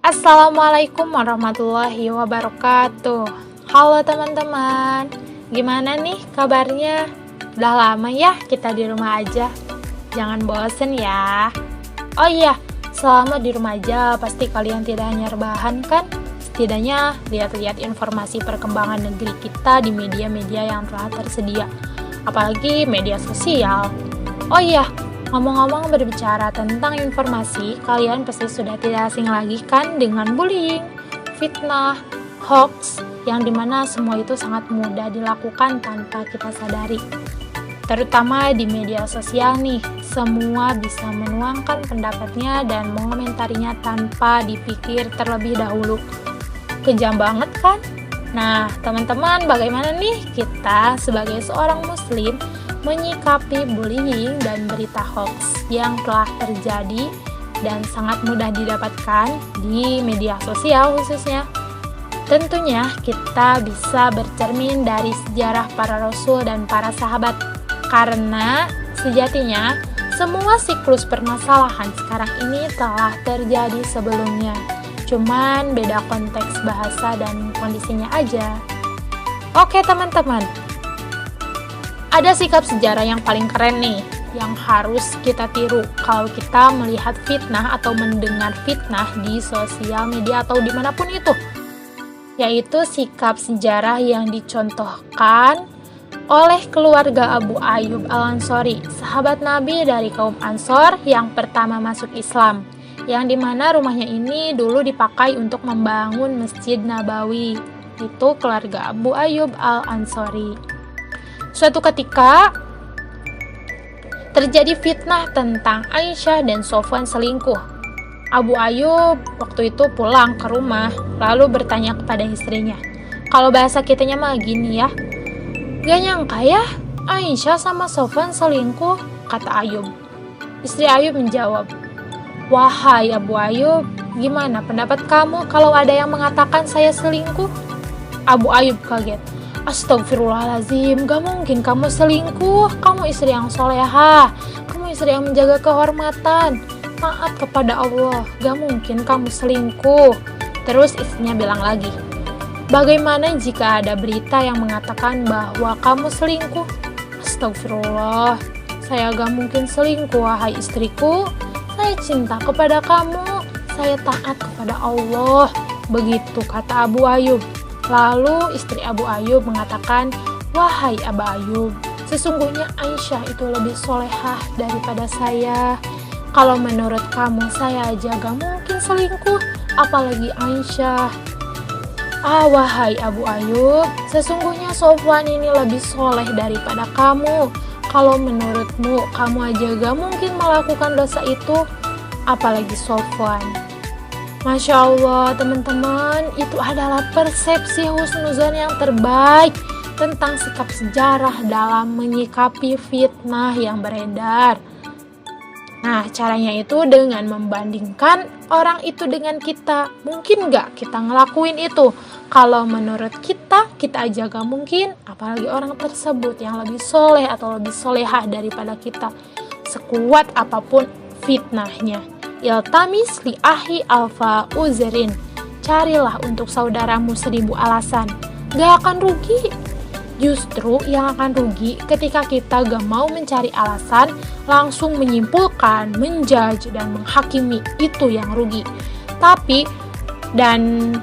Assalamualaikum warahmatullahi wabarakatuh. Halo teman-teman, gimana nih kabarnya? Udah lama ya kita di rumah aja. Jangan bosen ya. Oh iya, selama di rumah aja pasti kalian tidak hanya rebahan kan? Setidaknya lihat-lihat informasi perkembangan negeri kita di media-media yang telah tersedia. Apalagi media sosial. Oh iya, ngomong-ngomong berbicara tentang informasi, kalian pasti sudah tidak asing lagi kan dengan bullying, fitnah, hoax, yang dimana semua itu sangat mudah dilakukan tanpa kita sadari. Terutama di media sosial nih, semua bisa menuangkan pendapatnya dan mengomentarinya tanpa dipikir terlebih dahulu. Kejam banget kan? Nah, teman-teman, bagaimana nih kita sebagai seorang muslim menyikapi bullying dan berita hoax yang telah terjadi dan sangat mudah didapatkan di media sosial khususnya? Tentunya kita bisa bercermin dari sejarah para rasul dan para sahabat, karena sejatinya semua siklus permasalahan sekarang ini telah terjadi sebelumnya, cuman beda konteks bahasa dan kondisinya aja. Oke teman-teman, ada sikap sejarah yang paling keren nih, yang harus kita tiru kalau kita melihat fitnah atau mendengar fitnah di sosial media atau dimanapun itu, yaitu sikap sejarah yang dicontohkan oleh keluarga Abu Ayyub Al-Ansori, sahabat Nabi dari kaum Ansor yang pertama masuk Islam, yang dimana rumahnya ini dulu dipakai untuk membangun Masjid Nabawi. Itu keluarga Abu Ayyub Al-Ansori. Suatu ketika terjadi fitnah tentang Aisyah dan Sofwan selingkuh. Abu Ayyub waktu itu pulang ke rumah lalu bertanya kepada istrinya. Kalau bahasa kitanya mah gini ya, gak nyangka ya Aisyah sama Sofwan selingkuh, kata Ayyub. Istri Ayyub menjawab, wahai Abu Ayyub, gimana pendapat kamu kalau ada yang mengatakan saya selingkuh? Abu Ayyub kaget. Astagfirullahaladzim, gak mungkin kamu selingkuh. Kamu istri yang solehah, kamu istri yang menjaga kehormatan, taat kepada Allah, gak mungkin kamu selingkuh. Terus istrinya bilang lagi, bagaimana jika ada berita yang mengatakan bahwa kamu selingkuh? Astagfirullah, saya gak mungkin selingkuh wahai istriku. Saya cinta kepada kamu, saya taat kepada Allah. Begitu kata Abu Ayyub. Lalu istri Abu Ayyub mengatakan, wahai Abu Ayyub, sesungguhnya Aisyah itu lebih solehah daripada saya. Kalau menurut kamu saya aja gak mungkin selingkuh, apalagi Aisyah. Wahai Abu Ayyub, sesungguhnya Sofwan ini lebih soleh daripada kamu. Kalau menurutmu kamu aja gak mungkin melakukan dosa itu, apalagi Sofwan. Masya Allah teman-teman, itu adalah persepsi husnuzon yang terbaik tentang sikap sejarah dalam menyikapi fitnah yang beredar. Nah, caranya itu dengan membandingkan orang itu dengan kita. Mungkin gak kita ngelakuin itu? Kalau menurut kita aja gak mungkin, apalagi orang tersebut yang lebih soleh atau lebih solehah daripada kita, sekuat apapun fitnahnya. Iltamis li ahi alfa uzerin, carilah untuk saudaramu 1000 alasan, gak akan rugi. Justru yang akan rugi ketika kita gak mau mencari alasan, langsung menyimpulkan, menjudge, dan menghakimi, itu yang rugi. Tapi, dan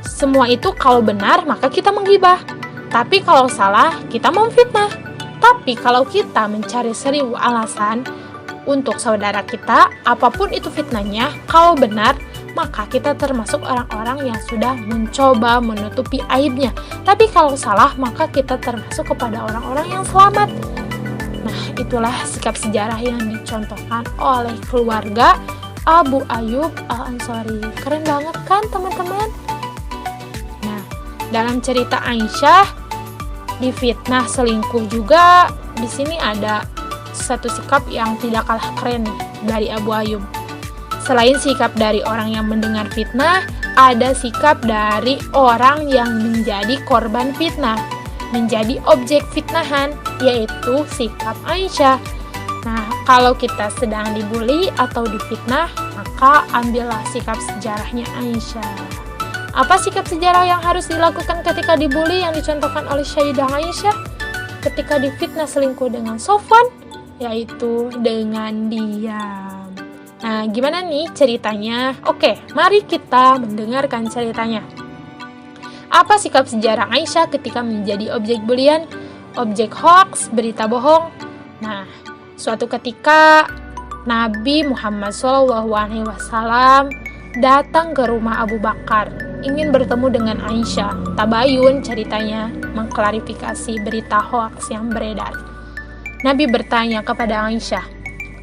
semua itu kalau benar maka kita menggibah, tapi kalau salah kita memfitnah. Tapi kalau kita mencari 1000 alasan untuk saudara kita, apapun itu fitnahnya, kalau benar, maka kita termasuk orang-orang yang sudah mencoba menutupi aibnya. Tapi kalau salah, maka kita termasuk kepada orang-orang yang selamat. Nah, itulah sikap sejarah yang dicontohkan oleh keluarga Abu Ayyub Al-Ansori. Keren banget kan, teman-teman? Nah, dalam cerita Aisyah, difitnah selingkuh juga, di sini ada satu sikap yang tidak kalah keren nih dari Abu Ayyub. Selain sikap dari orang yang mendengar fitnah, ada sikap dari orang yang menjadi korban fitnah, menjadi objek fitnahan, yaitu sikap Aisyah. Nah, kalau kita sedang dibully atau difitnah, maka ambillah sikap sejarahnya Aisyah. Apa sikap sejarah yang harus dilakukan ketika dibully yang dicontohkan oleh Sayyidah Aisyah? Ketika difitnah selingkuh dengan Sofwan, yaitu dengan diam. Nah, gimana nih ceritanya? Oke, mari kita mendengarkan ceritanya. Apa sikap sejarah Aisyah ketika menjadi objek bulian, objek hoax, berita bohong? Nah, suatu ketika Nabi Muhammad SAW datang ke rumah Abu Bakar, ingin bertemu dengan Aisyah. Tabayun ceritanya mengklarifikasi berita hoax yang beredar. Nabi bertanya kepada Aisyah,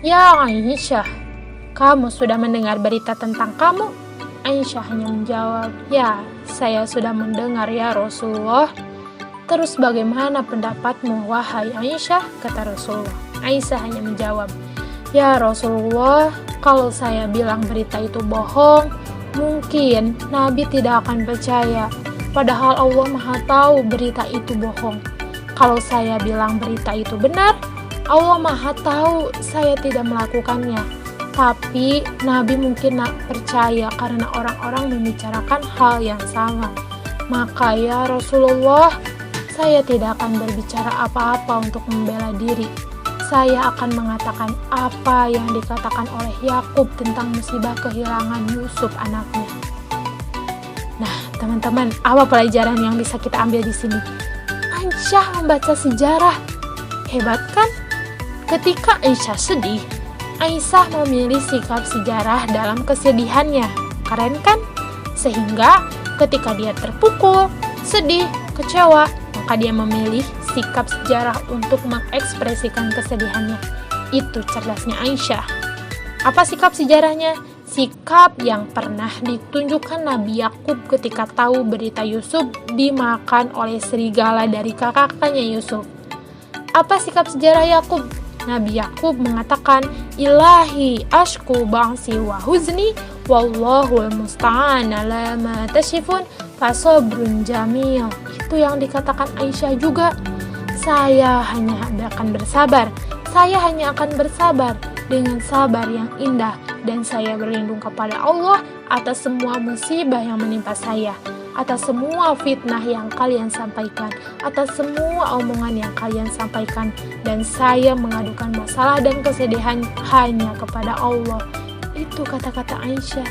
"Ya Aisyah, kamu sudah mendengar berita tentang kamu?" Aisyah hanya menjawab, "Ya, saya sudah mendengar ya Rasulullah." "Terus bagaimana pendapatmu wahai Aisyah?" kata Rasulullah. Aisyah hanya menjawab, "Ya Rasulullah, kalau saya bilang berita itu bohong, mungkin Nabi tidak akan percaya. Padahal Allah Maha tahu berita itu bohong. Kalau saya bilang berita itu benar, Allah Maha tahu saya tidak melakukannya. Tapi Nabi mungkin tak percaya karena orang-orang membicarakan hal yang sama. Maka ya Rasulullah, saya tidak akan berbicara apa-apa untuk membela diri. Saya akan mengatakan apa yang dikatakan oleh Yakub tentang musibah kehilangan Yusuf anaknya." Nah, teman-teman, apa pelajaran yang bisa kita ambil di sini? Aisyah membaca sejarah. Hebat kan? Ketika Aisyah sedih, Aisyah memilih sikap sejarah dalam kesedihannya. Keren kan? Sehingga ketika dia terpukul, sedih, kecewa, maka dia memilih sikap sejarah untuk mengekspresikan kesedihannya. Itu cerdasnya Aisyah. Apa sikap sejarahnya? Sikap yang pernah ditunjukkan Nabi Yakub ketika tahu berita Yusuf dimakan oleh serigala dari kakaknya Yusuf. Apa sikap sejarah Yakub? Nabi Yakub mengatakan, "Ilahi ashku ba'si wa huzni wallahul musta'an ala ma tasifun fasobrun jamil." Itu yang dikatakan Aisyah juga. Saya hanya akan bersabar dengan sabar yang indah, dan saya berlindung kepada Allah atas semua musibah yang menimpa saya, atas semua fitnah yang kalian sampaikan, atas semua omongan yang kalian sampaikan, dan saya mengadukan masalah dan kesedihan hanya kepada Allah. Itu kata-kata Aisyah.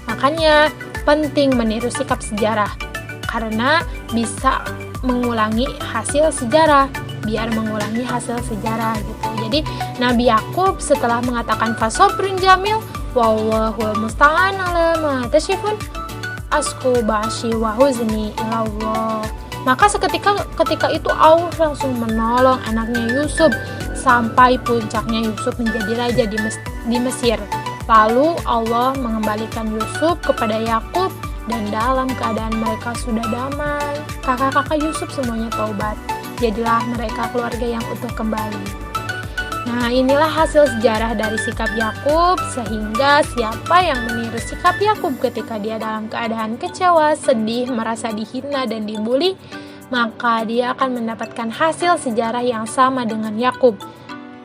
Makanya penting meniru sikap sejarah, karena bisa mengulangi hasil sejarah, gitu. Jadi Nabi Yakub setelah mengatakan fasobrun jamil wallahul musta'an ala ma tasifun asku ba'si wa huzni ilallah, maka ketika itu Allah langsung menolong anaknya Yusuf sampai puncaknya Yusuf menjadi raja di Mesir. Lalu Allah mengembalikan Yusuf kepada Yakub, dan dalam keadaan mereka sudah damai. Kakak-kakak Yusuf semuanya taubat. Jadilah mereka keluarga yang utuh kembali. Nah, inilah hasil sejarah dari sikap Yakub, sehingga siapa yang meniru sikap Yakub ketika dia dalam keadaan kecewa, sedih, merasa dihina dan dibully, maka dia akan mendapatkan hasil sejarah yang sama dengan Yakub.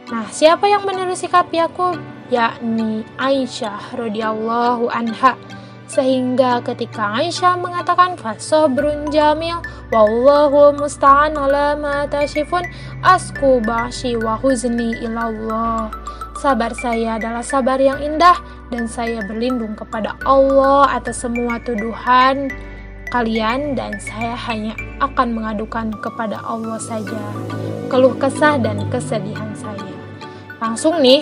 Nah, siapa yang meniru sikap Yakub? Yakni Aisyah radhiyallahu anha. Sehingga ketika Aisyah mengatakan fasobrun jamil wallahu musta'an ala ma tasifun asku ba'si wa huzni ilallah, sabar saya adalah sabar yang indah, dan saya berlindung kepada Allah atas semua tuduhan kalian, dan saya hanya akan mengadukan kepada Allah saja keluh kesah dan kesedihan saya. Langsung nih,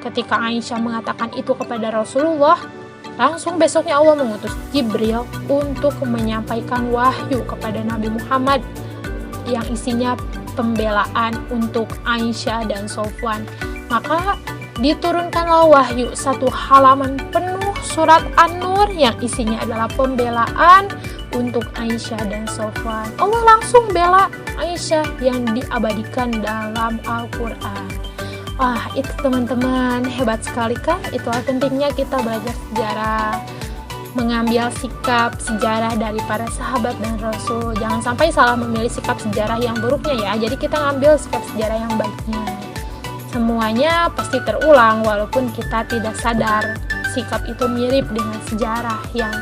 ketika Aisyah mengatakan itu kepada Rasulullah, langsung besoknya Allah mengutus Jibril untuk menyampaikan wahyu kepada Nabi Muhammad yang isinya pembelaan untuk Aisyah dan Sofwan. Maka diturunkanlah wahyu 1 halaman penuh surat An-Nur yang isinya adalah pembelaan untuk Aisyah dan Sofwan. Allah langsung bela Aisyah yang diabadikan dalam Al-Quran. Wah, itu teman-teman, hebat sekali kan? Itulah pentingnya kita belajar sejarah, mengambil sikap sejarah dari para sahabat dan Rasul. Jangan sampai salah memilih sikap sejarah yang buruknya ya. Jadi kita ngambil sikap sejarah yang baiknya. Semuanya pasti terulang walaupun kita tidak sadar. Sikap itu mirip dengan sejarah yang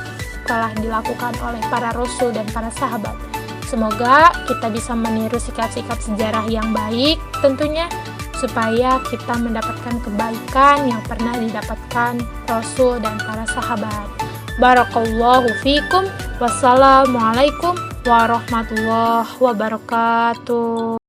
telah dilakukan oleh para rasul dan para sahabat. Semoga kita bisa meniru sikap-sikap sejarah yang baik tentunya, supaya kita mendapatkan kebaikan yang pernah didapatkan rasul dan para sahabat. Barakallahu fikum. Wassalamualaikum warahmatullahi wabarakatuh.